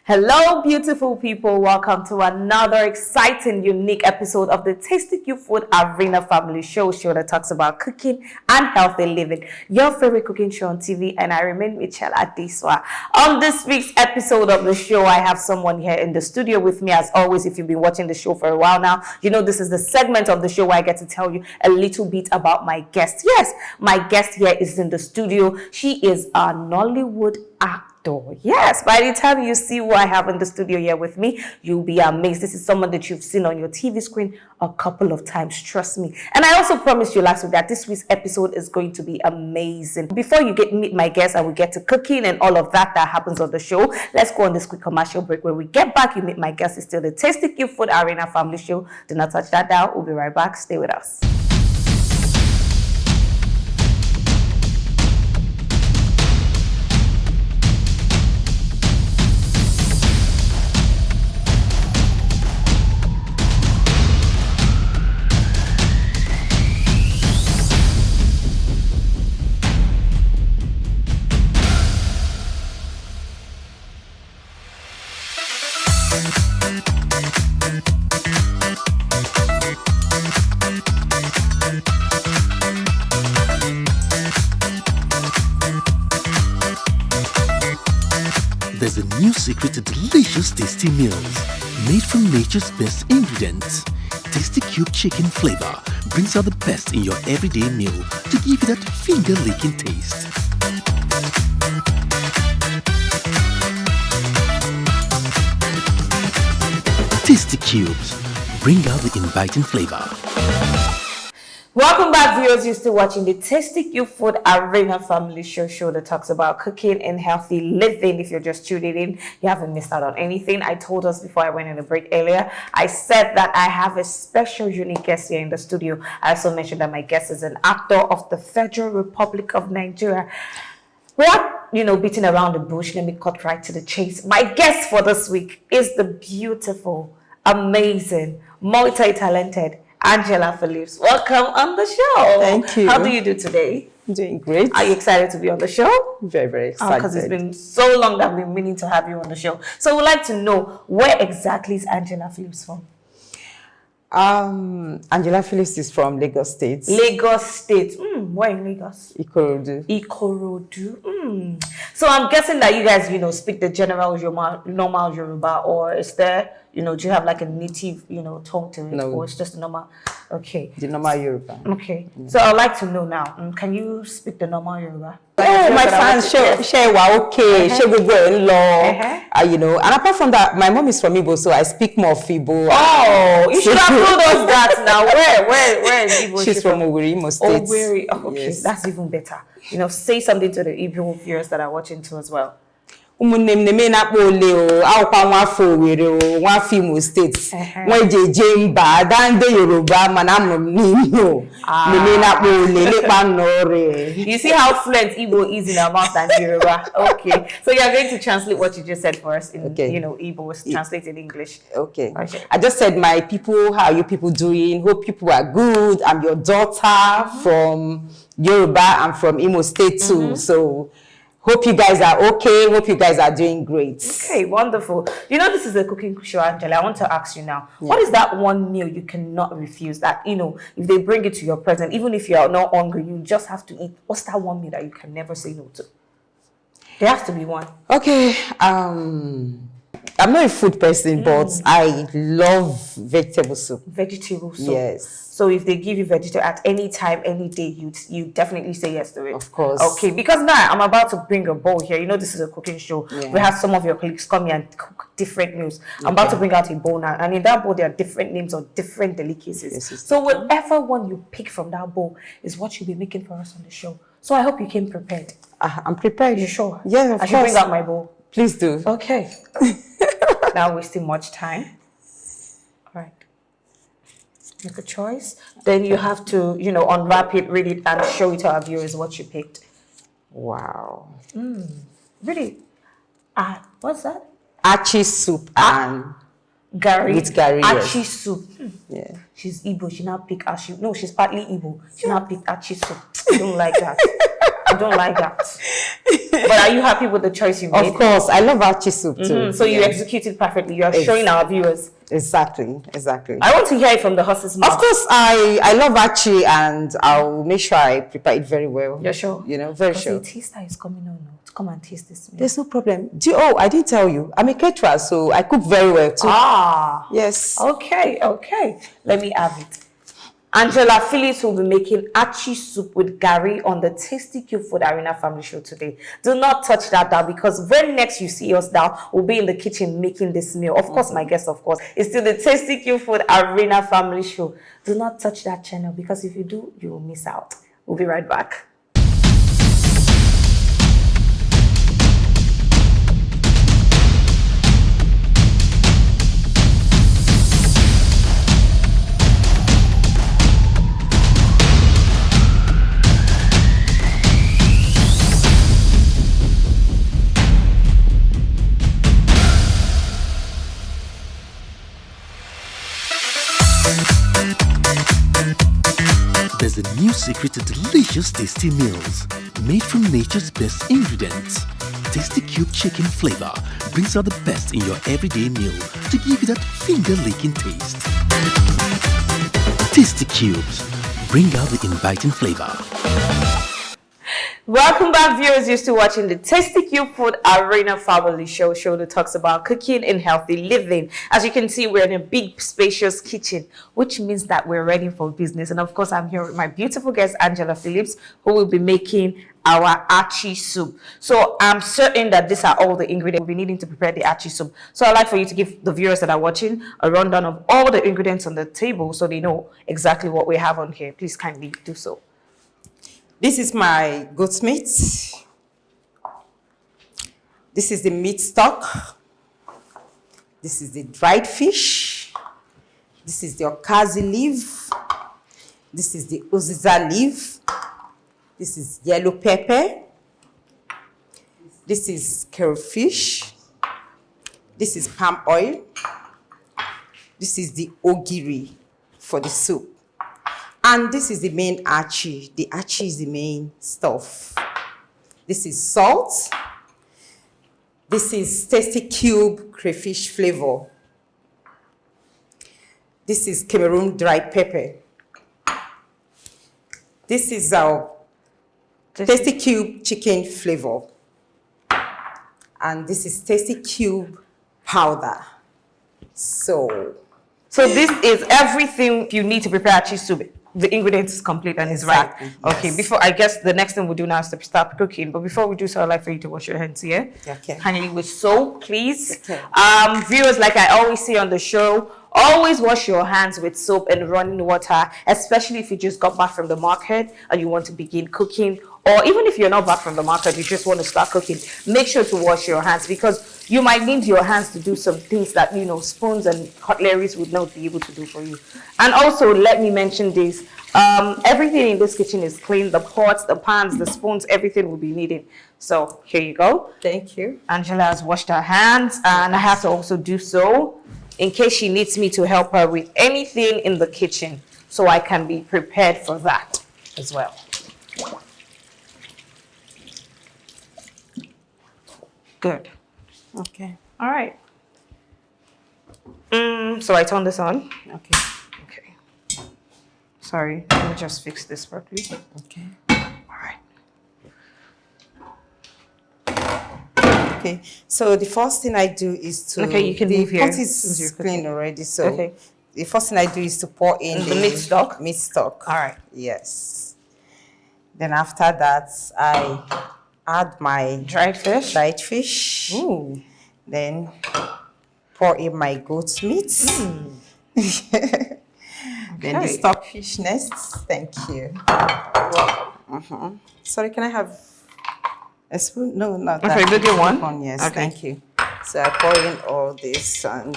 Hello, beautiful people. Welcome to another exciting, unique episode of the Tasty Cube Food Arena Family Show that talks about cooking and healthy living. Your favorite cooking show on TV, and I remain Michelle Adiswa. On this week's episode of the show, I have someone here in the studio with me. As always, if you've been watching the show for a while now, you know this is the segment of the show where I get to tell you a little bit about my guest. Yes, my guest here is in the studio. She is a Nollywood actor. Yes, by the time you see who I have in the studio here with me, you'll be amazed. This is someone that you've seen on your TV screen a couple of times, trust me. And I also promised you last week that this week's episode is going to be amazing. Before you meet my guest and we get to cooking and all of that happens on the show, let's go on this quick commercial break. When we get back, you meet my guest. It's still the Tasty Cube Food Arena Family Show. Do not touch that dial. We'll be right back. Stay with us. There's a new secret to delicious tasty meals made from nature's best ingredients. Tasty Cube chicken flavor brings out the best in your everyday meal to give you that finger-licking taste. Tasty Cubes bring out the inviting flavor. Welcome back, viewers. You're still watching the Tasty Cube Food Arena Family Show that talks about cooking and healthy living. If you're just tuning in, you haven't missed out on anything. I told us before I went in the break earlier, I said that I have a special, unique guest here in the studio. I also mentioned that my guest is an actor of the Federal Republic of Nigeria. We are, beating around the bush. Let me cut right to the chase. My guest for this week is the beautiful, amazing, multi-talented Angela Phillips. Welcome on the show. Thank you. How do you do today? I'm doing great. Are you excited to be on the show? Very, very excited. Because it's been so long that I've been meaning to have you on the show. So we'd like to know, where exactly is Angela Phillips from? Angela Phillips is from Lagos State. Lagos State. Where in Lagos? Ikorodu. Ikorodu. So I'm guessing that you guys, speak the normal Yoruba, or is there, do you have like a native, tone to it? No. Or it's just normal? Okay. The normal Yoruba. Okay. So I'd like to know now, can you speak the normal Yoruba? Oh, my fans, share okay, share go in law. And apart from that, my mom is from Igbo, so I speak more of Igbo. Oh, you should have told us that now. Where is Igbo? She's from Owerri, Imo State. Owerri. Oh, okay, yes. That's even better. Say something to the Igbo viewers that are watching too as well. Umunne na pole o akwa nwafo Owerri o nwafo Imo State won jeje mba dande Yoruba mana n'Imo neme na pole lepa nore. You see how fluent Igbo is in our mouth than Yoruba. Okay, so you're going to translate what you just said for us in Igbo, translate in English. Okay. I just said, my people, how are you people doing? Hope people are good. I'm your daughter from Yoruba. I'm from Imo State too. So hope you guys are okay. Hope you guys are doing great. Okay, wonderful. This is a cooking show, Angela. I want to ask you now, what is that one meal you cannot refuse that, if they bring it to your present, even if you're not hungry, you just have to eat? What's that one meal that you can never say no to? There has to be one. Okay. I'm not a food person, but I love vegetable soup. Vegetable soup? Yes. So if they give you vegetable at any time, any day, you definitely say yes to it? Of course. Okay, because now I'm about to bring a bowl here. This is a cooking show. Yeah. We have some of your colleagues come here and cook different meals. I'm about to bring out a bowl now. And in that bowl, there are different names of different delicacies. Yes, so whatever one you pick from that bowl is what you'll be making for us on the show. So I hope you came prepared. I'm prepared. You sure? Yeah, of course. I should bring out my bowl. Please do. Okay. Not wasting much time. All right. Make a choice. Then you have to, unwrap it, read it, and show it to our viewers what you picked. Wow. Really? What's that? Achi soup and Gary. With Gary, Achi yes. soup. Yeah. She's Igbo. She now pick Achi. No, she's partly Igbo. She now pick Achi soup. I don't like that. I don't like that. But are you happy with the choice you made? Of course, I love Achi soup too. So you executed perfectly. You are showing our viewers. Exactly. I want to hear it from the horse's mouth. Of course, I love Achi, and I'll make sure I prepare it very well. You're sure? Very sure. The taster is coming on now to come and taste this meal. There's no problem. I didn't tell you. I'm a caterer, so I cook very well too. Yes. Okay. Let me have it. Angela Phillips will be making Achi soup with Gary on the Tasty Cube Food Arena Family Show today. Do not touch that down, because when next you see us down, we'll be in the kitchen making this meal. Of course, my guest, is still the Tasty Cube Food Arena Family Show. Do not touch that channel, because if you do, you will miss out. We'll be right back. There's a new secret to delicious tasty meals made from nature's best ingredients. Tasty Cube chicken flavor brings out the best in your everyday meal to give you that finger-licking taste. Tasty Cubes bring out the inviting flavor. Welcome back, viewers. You're still watching the Tasty Cube Food Arena Family Show that talks about cooking and healthy living. As you can see, we're in a big, spacious kitchen, which means that we're ready for business. And of course, I'm here with my beautiful guest, Angela Phillips, who will be making our Achi soup. So I'm certain that these are all the ingredients we'll be needing to prepare the Achi soup. So I'd like for you to give the viewers that are watching a rundown of all the ingredients on the table so they know exactly what we have on here. Please kindly do so. This is my goat meat. This is the meat stock. This is the dried fish. This is the okazi leaf. This is the uziza leaf. This is yellow pepper. This is crayfish. This is palm oil. This is the ogiri for the soup. And this is the main Achi. The Achi is the main stuff. This is salt. This is Tasty Cube crayfish flavor. This is Cameroon dried pepper. This is our Tasty Cube chicken flavor. And this is Tasty Cube powder. So this is everything you need to prepare Achi soup. The ingredients is complete and is right. Okay, yes. Before, I guess the next thing we'll do now is to start cooking. But before we do so, I'd like for you to wash your hands here. Okay. Kindly with soap, please. Okay. Viewers, like I always say on the show, always wash your hands with soap and running water, especially if you just got back from the market and you want to begin cooking, or even if you're not back from the market, you just want to start cooking. Make sure to wash your hands, because you might need your hands to do some things that, spoons and cutleries would not be able to do for you. And also, let me mention this. Everything in this kitchen is clean. The pots, the pans, the spoons, everything will be needed. So here you go. thank you. Angela has washed her hands, and I have to also do so in case she needs me to help her with anything in the kitchen, so I can be prepared for that as well. Good. Okay. All right. So I turn this on. Okay. Okay. Sorry, let me just fix this properly. Okay. All right. Okay. So the first thing I do is to. Okay, you can the move here. pot is clean already. So Okay. the first thing I do is to pour in The meat stock? Meat stock. All right. Yes. Then after that, I add my Dried fish. dried fish. Ooh. Then pour in my goat meat. Then the Okay. stockfish next. Thank you. Sorry, can I have a spoon? No, not Okay, that. bigger one? Yes, Okay. thank you. So I pour in all this and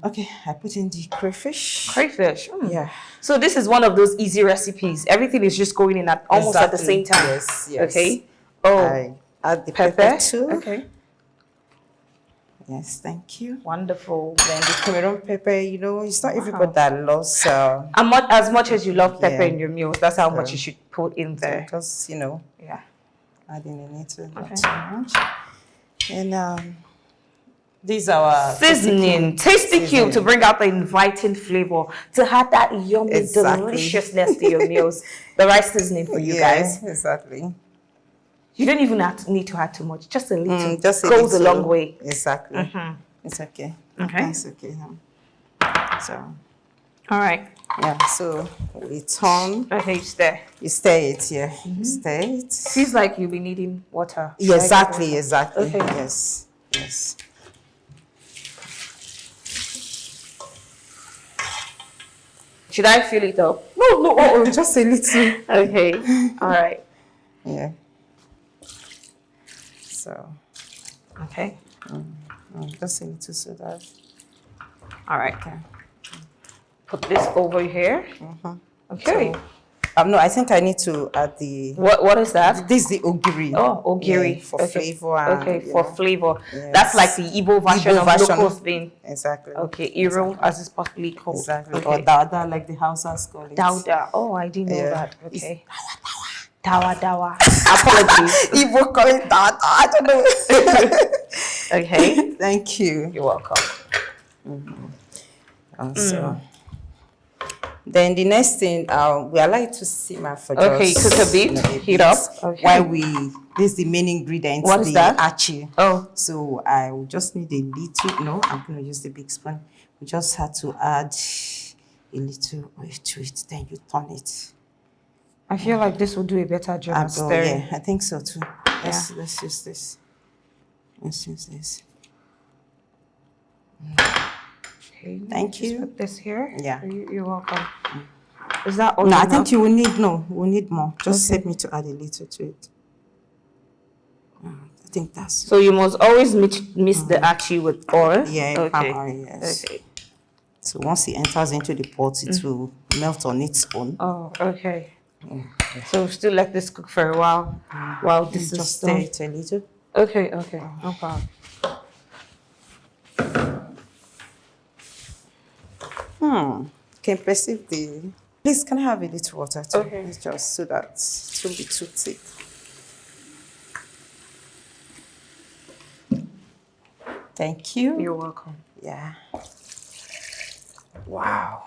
okay, I put in the crayfish. Crayfish. Yeah. So this is one of those easy recipes. Everything is just going in at almost at the same Exactly. time. Yes, yes. Okay. Oh, I add the pepper pepper too. Okay. Yes, thank you. Wonderful. Then the Cameroon pepper, it's not everybody that loves. As much as you love pepper Yeah. in your meals, that's how much you should put in there. Just Yeah. adding a little, Okay. not too much. And these are our Seasoning, tasty cube to bring out the inviting flavor, to add that yummy deliciousness to your meals. The right seasoning for you guys. Exactly. You don't even need to add too much. Just a little. Just goes a long way. Exactly. It's okay. Okay. It's okay. So. All right. Yeah. So we turn. Okay, you stir. You stir it. Yeah. You stir it. Feels like you'll be needing water. Yeah, exactly. Okay. Yes. Yes. Should I fill it up? No, just a little. Okay. All right. Yeah. So. Okay. Just a little so that. All right. Okay. Put this over here. Okay. So, no, I think I need to add the. What is that? This is the ogiri. Oh, ogiri. Yeah, for flavor. For flavor. Yes. That's like the Igbo version of locust bean. Exactly. Okay, Iro, as it's popularly called. Exactly. Okay. Or dauda, like the Hausas call it. Dauda. Oh, I didn't know that. Okay. Dawa. Apologies. Igbo call it dauda. I don't know. Okay. Thank you. You're welcome. So, then the next thing, we are like to simmer for just cook a bit, heat up. Okay. While this is the main ingredient, what is that? Achi. Oh. So I will just need a little, no, I'm going to use the big spoon. We just had to add a little oil to it, then you turn it. I feel like this will do a better job of stirring. Yeah, I think so too. Let's use this. Let's use this. Okay, thank you. Put this here. Yeah. You're welcome. Is that all? No, I enough? think you will need we'll need more. Just help me to add a little to it. I think that's. So you must always mix the achi with oil. Yeah, palm oil, yes. Okay. So once it enters into the pot, it will melt on its own. Oh, okay. So still let this cook for a while while this is just stir it a little. Okay, no problem. Can perceive the. Please, can I have a little water too? Okay. It's just so that it won't be too thick. Thank you. You're welcome. Yeah. Wow.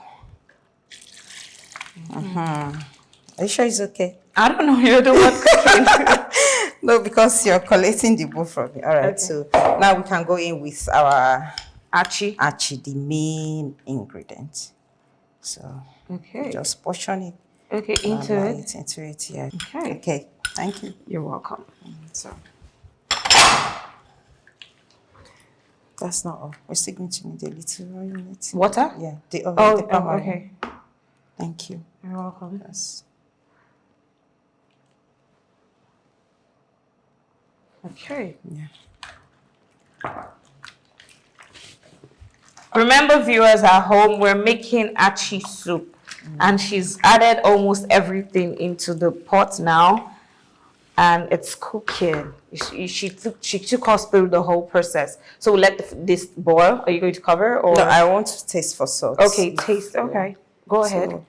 Are you sure it's okay? I don't know. You're the one cooking. No, because you're collecting the bowl from me. All right. Okay. So now we can go in with our Achi, the main ingredient. So just portion it. Okay, into it, yeah. Okay. Okay. Thank you. You're welcome. So that's not all. We're still going to need a little oil in it. Water? Yeah. The oil. Oh, the palm oil. okay. Thank you. You're welcome. Yes. Okay. Yeah. Remember, viewers at home, we're making achi soup, and she's added almost everything into the pot now, and it's cooking. She took us through the whole process. So we'll let this boil. Are you going to cover? Or? No, I want to taste for salt. Okay, taste. Okay, go ahead. So,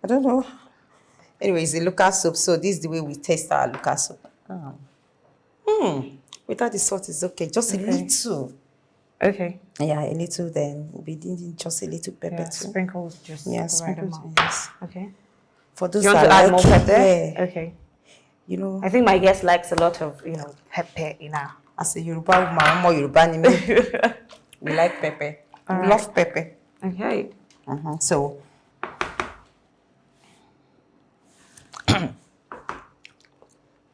I don't know. Anyways, the local soup. So this is the way we taste our local soup. Without the salt is okay. Just a little. Okay. Yeah, a little. Then we did just a little pepper too. Sprinkles just Yeah, right sprinkles. amount. Yes. Okay. For those You want that to add like more pepper? Yeah. Okay. You know, I think my guest likes a lot of pepper in her. as a Yoruba woman, more Yoruba than me. We like pepper. We love pepper. Okay. So.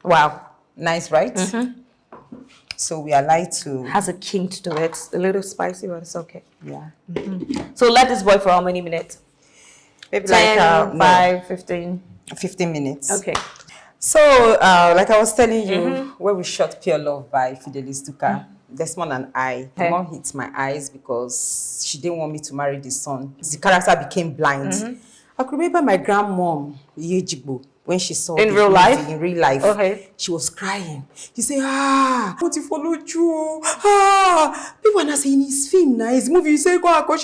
Wow. Nice, right? So we are like to. Has a kick to it. A little spicy, but it's okay. Yeah. So let this boil for how many minutes? Maybe 10, like 5, 15. 15 minutes. Okay. So, like I was telling you, when we shot Pure Love by Fidelis Duka, Desmond and I, the mom hit my eyes because she didn't want me to marry the son. The character became blind. I could remember my grandmom, Yejibo, when she saw In the real movie, life? in real life, Okay. she was crying. She said, what you follow you? People are not saying his film now, his movie. You say, go and watch what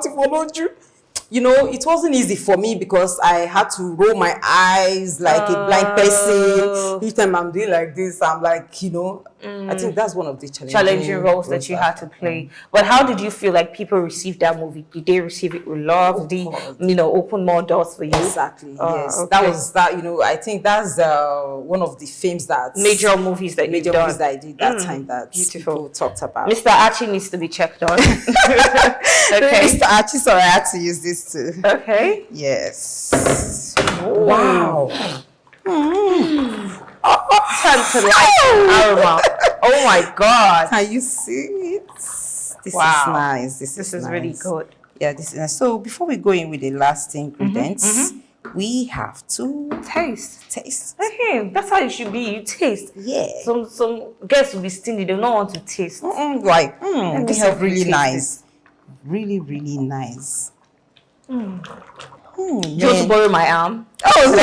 you follow you? You know, it wasn't easy for me because I had to roll my eyes like a blind person. Each time I'm doing like this, I'm like, you know, I think that's one of the challenging roles that you had to play. But how did you feel like people received that movie? Did they receive it with love? Did they, you know, open more doors for you? Exactly. Yes, okay. that was that. You know, I think that's one of the films that major movies that major movies that I did that time that beautiful. people talked about. Mr. Achi needs to be checked on. Okay. Mr. Achi, sorry, I had to use this too. Okay. Yes. Ooh. Wow. Time to light aroma. Oh my God. Can you see it? This is nice. This is nice. Really good. Yeah, this is nice. So before we go in with the last ingredients, we have to taste. Okay, that's how it should be. You taste. Yeah. Some guests will be stingy. They don't want to taste. This is really nice. Really, really nice. Do you want to borrow my arm? Oh,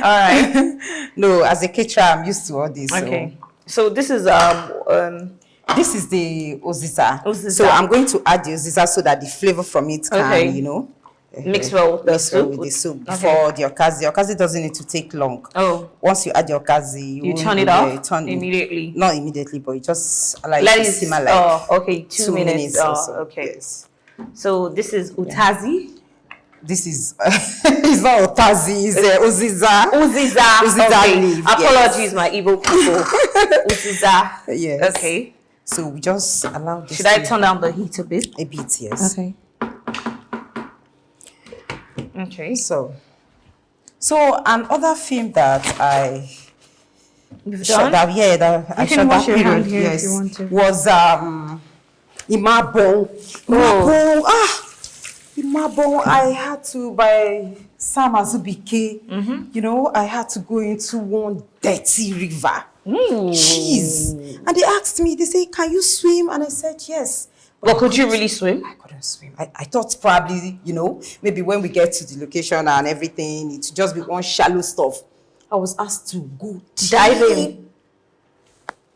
all right. No, as a caterer, I'm used to all this. Okay. So this is this is the oziza. So I'm going to add the oziza so that the flavor from it can, you know, mix well with the soup before the okazi. The okazi doesn't need to take long. Oh. Once you add the okazi, you turn it off immediately. Not immediately, but you just let it simmer like 2 minutes. or so. Okay. Yes. So this is utazi. This is it's not otazi, it's uziza. Uziza leaf. Apologies, my evil people. Uziza. Yes. Okay. So we just allow this. Should I turn down the heat a bit? A bit, yes. Okay. So another film that I shot that I shot that period, yes, was Imabon. Imabon, I had to by Sam Azubike, you know, I had to go into one dirty river. Jeez. And they asked me, they say, can you swim? And I said, yes. But could you really swim? I couldn't swim. I thought probably, you know, maybe when we get to the location and everything, it's just be one shallow stuff. I was asked to go diving.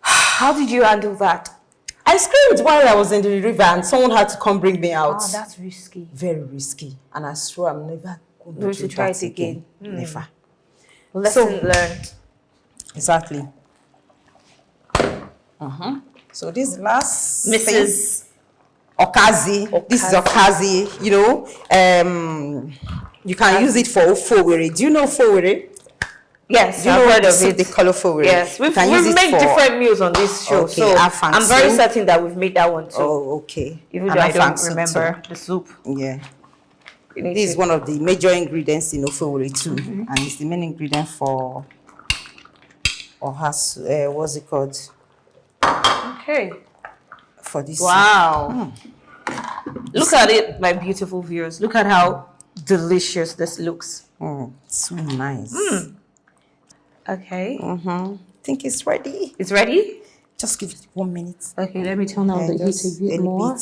How did you handle that? I screamed while I was in the river and someone had to come bring me out. Oh, that's risky. Very risky. And I swore I'm never going to try it again. Never. Lesson learned. Exactly. So this last Mrs. Okazi. This is Okazi, you know. You can use it for Ofowere. Do you know Ofowere? Yes, you I've heard of it. The color Ofowere. Yes, we've made different meals on this show, okay, so I'm very certain that we've made that one too. Oh, okay. Even though I don't remember the soup. Yeah. This is one of the major ingredients in Ofowere too, and it's the main ingredient for what's it called? Okay. For this. Wow. Look at it, my beautiful viewers. Look at how delicious this looks. So nice. Okay. I think it's ready. It's ready? Just give it 1 minute. Okay, let me turn down the heat a bit more.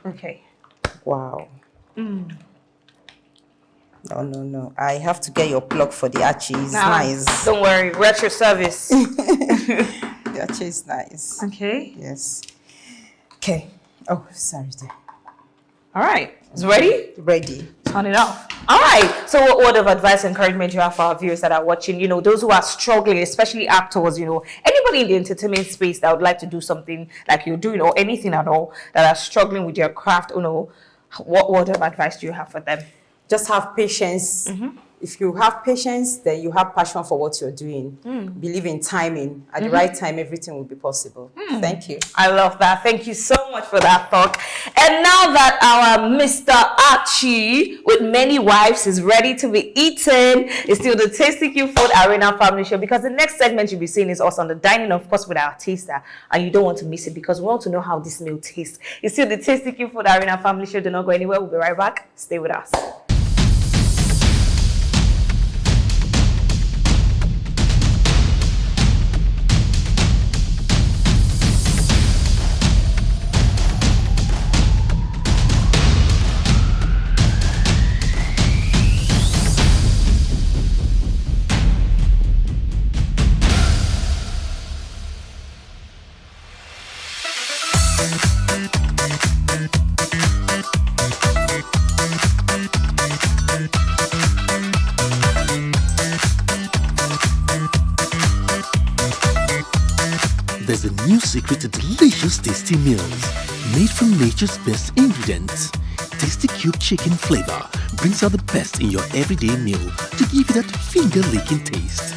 Okay. Wow. No. I have to get your plug for the Achi. It's nice. Don't worry. We're at your service. The Achi is nice. Okay. Yes. Okay. Oh, sorry. All right. It's ready? Ready. Turn it off. All right. So what word of advice, encouragement you have for our viewers that are watching, you know, those who are struggling, especially actors, you know, anybody in the entertainment space that would like to do something like you're doing or anything at all that are struggling with their craft, you know, what word of advice do you have for them? Just have patience. If you have patience, then you have passion for what you're doing. Believe in timing. At the right time, everything will be possible. Thank you. I love that. Thank you so much for that talk. And now that our Mr. Achi with many wives is ready to be eaten, it's still the Tasty Q Food Arena Family Show, because the next segment you'll be seeing is us on the dining, of course, with our taster. And you don't want to miss it because we want to know how this meal tastes. It's still the Tasty Q Food Arena Family Show. Do not go anywhere. We'll be right back. Stay with us. new secret to delicious tasty meals made from nature's best ingredients. Tasty Cube chicken flavor brings out the best in your everyday meal to give you that finger-licking taste.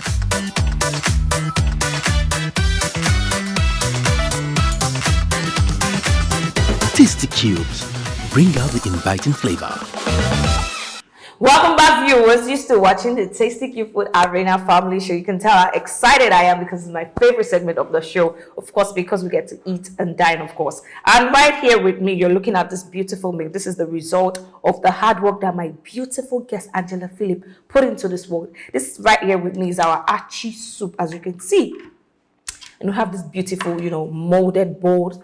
Tasty Cubes, bring out the inviting flavor. Welcome back, viewers. You're still watching the Tasty Cube Food Arena Family Show. You can tell how excited I am because it's my favorite segment of the show. Of course, because we get to eat and dine, of course. And right here with me, you're looking at this beautiful meal. This is the result of the hard work that my beautiful guest, Angela Phillips, put into this world. This right here with me is our Achi soup, as you can see. And we have this beautiful, molded balls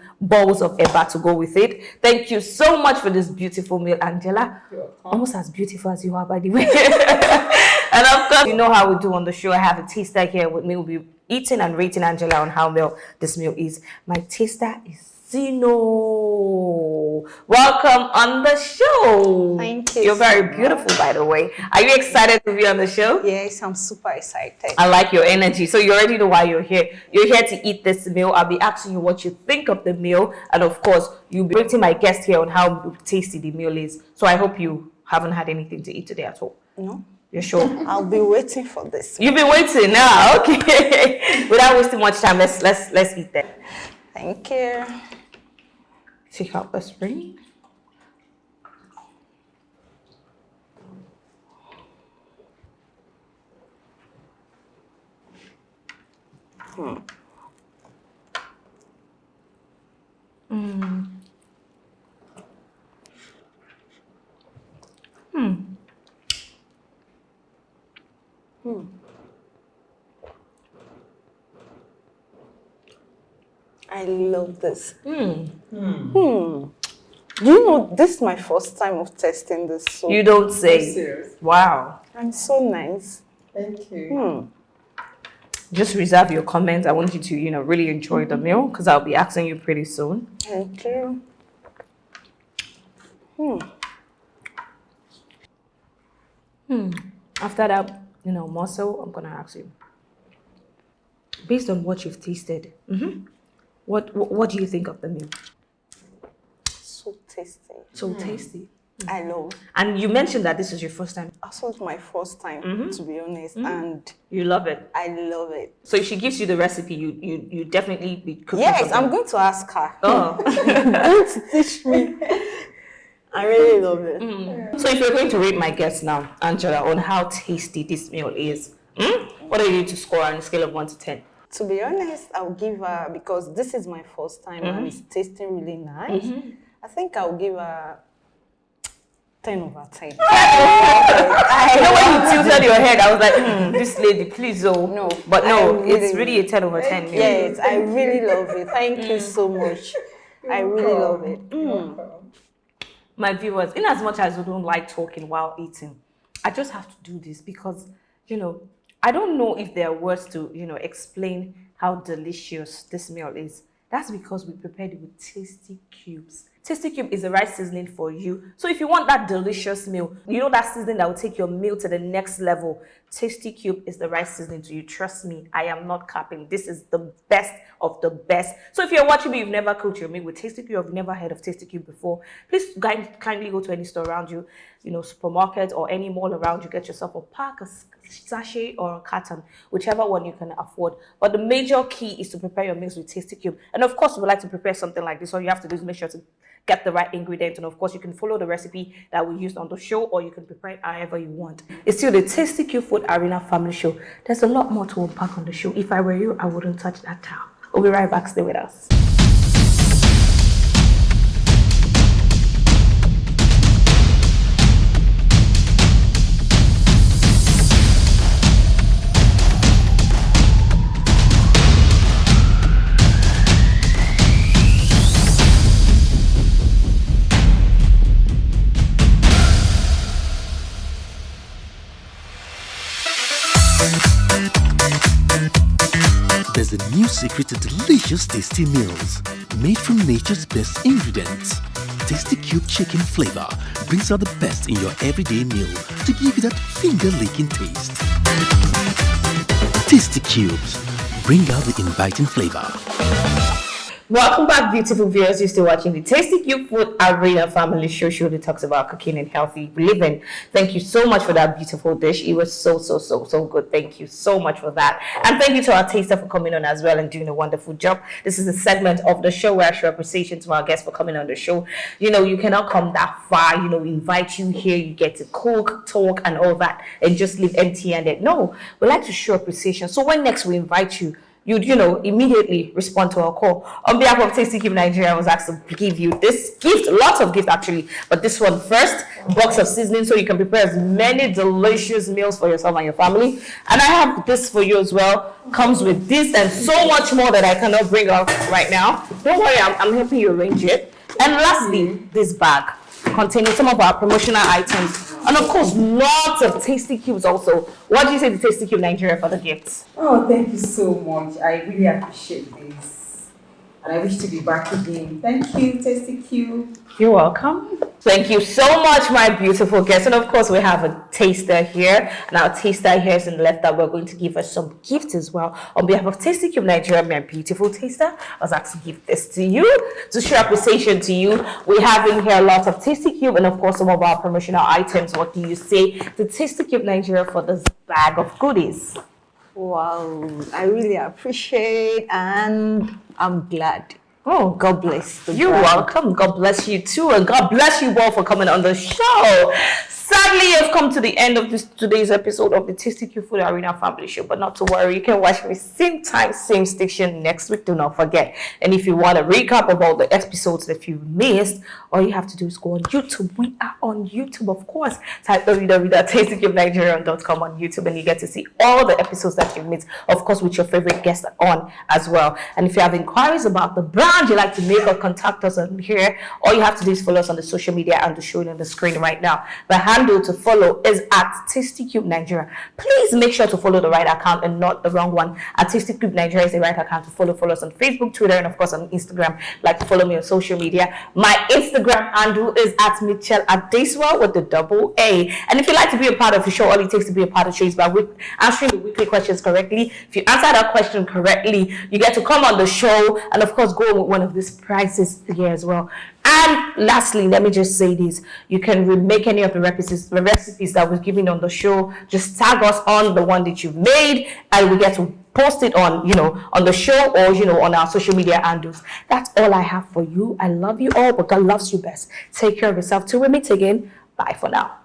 of eba to go with it. Thank you so much for this beautiful meal, Angela. Almost as beautiful as you are, by the way. And of course, you know how we do on the show. I have a taster here with me. We'll be eating and rating Angela on how well this meal is. My taster is Zino. Welcome on the show. Thank you. You're very beautiful, by the way. Are you excited to be on the show? Yes, I'm super excited. I like your energy. So you already know why you're here. You're here to eat this meal. I'll be asking you what you think of the meal. And of course, you'll be rating my guest here on how tasty the meal is. So I hope you haven't had anything to eat today at all. No. You're sure? I'll be waiting for this. You've been waiting now. Okay. Without wasting much time, let's eat that. Thank you. Take out the spring. I love this. You know, this is my first time of testing this soup. You don't say. Wow. I'm so nice. Thank you. Just reserve your comments. I want you to, really enjoy the meal because I'll be asking you pretty soon. Thank you. After that, morsel, I'm gonna ask you. Based on what you've tasted, what do you think of the meal? So tasty. So tasty. I love. And you mentioned that this is your first time. Also, it's my first time, to be honest, and You love it. I love it. So if she gives you the recipe, you definitely be cooking. Yes, something. I'm going to ask her. Oh. Going to teach me. I really love it. So if you're going to rate my guest now, Angela, on how tasty this meal is, what are you to score on a scale of 1 to 10? To be honest, I'll give her, because this is my first time and it's tasting really nice, I think I'll give her 10 over 10. When you tilted your head, I was like, this lady, please, oh. No. But no, I it's really a 10 over 10 meal. Yes, I really love it. Thank you so much. I really love it. My viewers, in as much as you don't like talking while eating, I just have to do this because, I don't know if there are words to, explain how delicious this meal is. That's because we prepared it with Tasty Cubes. Tasty Cube is the right seasoning for you. So if you want that delicious meal, that seasoning that will take your meal to the next level, Tasty Cube is the right seasoning to you. Trust me, I am not capping. This is the best of the best. So if you're watching me, you've never cooked your meal with Tasty Cube, you've never heard of Tasty Cube before, please kindly go to any store around you, supermarket or any mall around you, get yourself a pack, a sachet or a carton, whichever one you can afford. But the major key is to prepare your meals with Tasty Cube. And of course, if you would like to prepare something like this, all you have to do is make sure to get the right ingredients. And of course, you can follow the recipe that we used on the show, or you can prepare it however you want. It's still the Tasty Cube Food Arena Family Show. There's a lot more to unpack on the show. If I were you, I wouldn't touch that towel. We'll be right back. Stay with us. There's a new secret to delicious tasty meals made from nature's best ingredients. Tasty Cube chicken flavor brings out the best in your everyday meal to give you that finger-licking taste. Tasty Cubes, bring out the inviting flavor. Welcome back, beautiful viewers. You're still watching the Tasty Cube Food Arena Family Show that talks about cooking and healthy living. Thank you so much for that beautiful dish. It was so good. Thank you so much for that. And thank you to our taster for coming on as well and doing a wonderful job. This is a segment of the show where I show appreciation to our guests for coming on the show. You know, you cannot come that far. You know, we invite you here. You get to cook, talk, and all that, and just leave empty-handed. No, we like to show appreciation. So when next we invite you, you know, immediately respond to our call. On behalf of Tasty Cube Nigeria, I was asked to give you this gift, lots of gifts actually, but this one first, box of seasoning, so you can prepare as many delicious meals for yourself and your family. And I have this for you as well. Comes with this and so much more that I cannot bring up right now. Don't worry, I'm helping you arrange it. And lastly, this bag containing some of our promotional items. And of course, lots of Tasty Cubes also. What do you say to Tasty Cube Nigeria for the gifts? Oh, thank you so much. I really appreciate this. And I wish to be back again. Thank you, Tasty Cube. You're welcome. Thank you so much, my beautiful guests. And of course, we have a taster here. And our taster here is in the left that we're going to give us some gifts as well. On behalf of Tasty Cube Nigeria, my beautiful taster, I was asked to give this to you to show appreciation to you. We have in here a lot of Tasty Cube and of course some of our promotional items. What do you say to Tasty Cube Nigeria for this bag of goodies? Wow, I really appreciate and I'm glad. Oh, God bless. You're welcome. God bless you too. And God bless you all for coming on the show. Sadly, you've come to the end of today's episode of the Tasty Cube Food Arena Family Show. But not to worry, you can watch me same time, same station next week. Do not forget. And if you want a recap of all the episodes that you missed, all you have to do is go on YouTube. We are on YouTube, of course. Type www.tastycubenigeria.com on YouTube and you get to see all the episodes that you missed. Of course, with your favorite guest on as well. And if you have inquiries about the brand you like to make or contact us on here, all you have to do is follow us on the social media and the show on the screen right now. The handle to follow is at Tasty Cube Nigeria. Please make sure to follow the right account and not the wrong one. At Tasty Cube Nigeria is the right account to follow. Follow us on Facebook, Twitter, and of course on Instagram. Like to follow me on social media. My Instagram handle is at Mitchell Adeswa with the double A. And if you'd like to be a part of the show, all it takes to be a part of the show is by answering the weekly questions correctly. If you answer that question correctly, you get to come on the show and of course go with one of these prizes here as well. And lastly, let me just say this. You can remake any of the recipes that we're giving on the show. Just tag us on the one that you've made and we get to post it on, on the show or, on our social media handles. That's all I have for you. I love you all, but God loves you best. Take care of yourself till we meet again. Bye for now.